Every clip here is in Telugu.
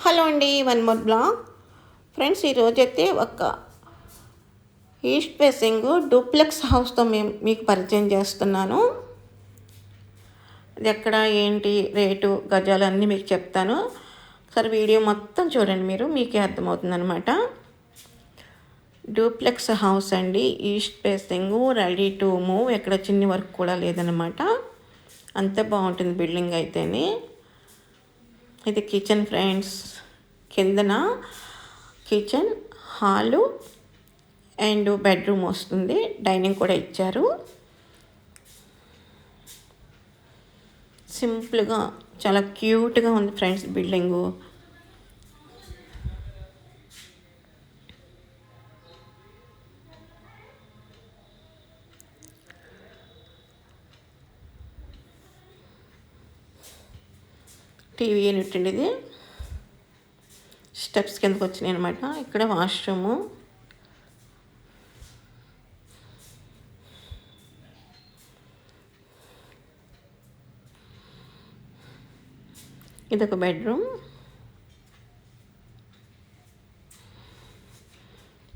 హలో అండి, వన్ మోర్ బ్లాగ్. ఫ్రెండ్స్, ఈరోజైతే ఒక ఈస్ట్ ఫేసింగ్ డూప్లెక్స్ హౌస్తో మీకు పరిచయం చేస్తున్నాను. ఇది ఎక్కడ ఏంటి రేటు గజాలు అన్నీ మీకు చెప్తాను. సరే, వీడియో మొత్తం చూడండి, మీకే అర్థమవుతుంది అనమాట. డూప్లెక్స్ హౌస్ అండి, east facing, ready to move, ఎక్కడ చిన్ని వర్క్ కూడా లేదనమాట. అంత బాగుంటుంది బిల్డింగ్ అయితేనే. ఇది కిచెన్ ఫ్రెండ్స్, కిందన కిచెన్, హాలు అండ్ బెడ్రూమ్ వస్తుంది. డైనింగ్ కూడా ఇచ్చారు. సింపుల్గా చాలా క్యూట్గా ఉంది ఫ్రెండ్స్ బిల్డింగు. టీవీ యూనిట్ అండి ఇది. స్టెప్స్ కిందకు వచ్చినాయి అనమాట. ఇక్కడ వాష్రూము. ఇదొక బెడ్రూమ్.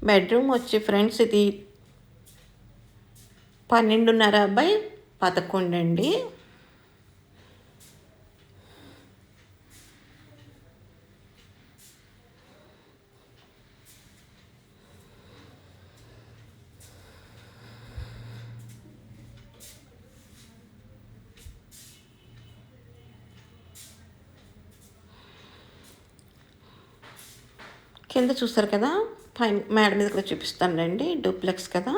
బెడ్రూమ్ వచ్చి ఫ్రెండ్స్ ఇది 12.5x11 అండి. కింద చూస్తారు కదా, పైన మేడ మీద కూడా చూపిస్తాను రండి. డూప్లెక్స్ కదా.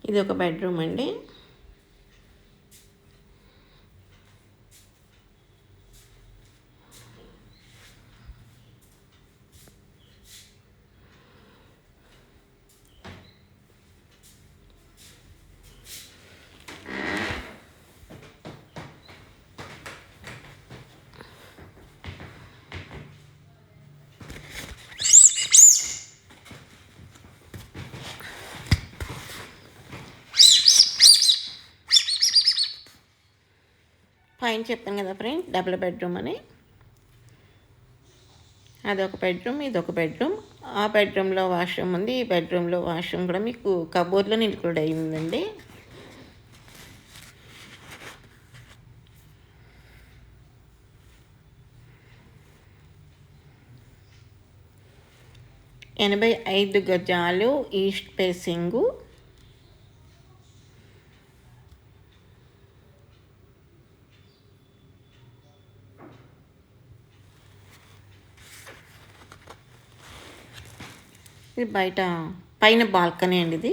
ఇది ఒక బెడ్రూమ్ అండి. పైన చెప్పాను కదా ఫ్రెండ్, డబుల్ బెడ్రూమ్ అని. అదొక బెడ్రూమ్, ఇదొక బెడ్రూమ్. ఆ బెడ్రూమ్లో వాష్రూమ్ ఉంది. ఈ బెడ్రూమ్లో వాష్రూమ్ కూడా మీకు కబోర్డ్లో ఇంక్లూడ్ అయ్యిందండి. ఎనభై 85 గజాలు ఈస్ట్ ఫేసింగు. ఇది బయట పైన బాల్కనీ అండి. ఇది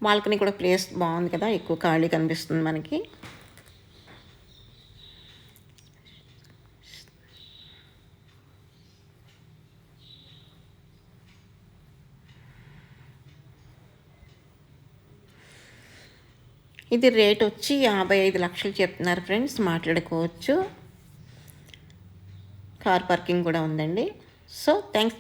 బాల్కనీ కూడా ప్లేస్ బాగుంది కదా, ఎక్కువ ఖాళీ కనిపిస్తుంది మనకి. ఇది రేట్ వచ్చి 55 లక్షలు చెప్తున్నారు ఫ్రెండ్స్, మాట్లాడుకోవచ్చు. కార్ పార్కింగ్ కూడా ఉందండి. So thanks.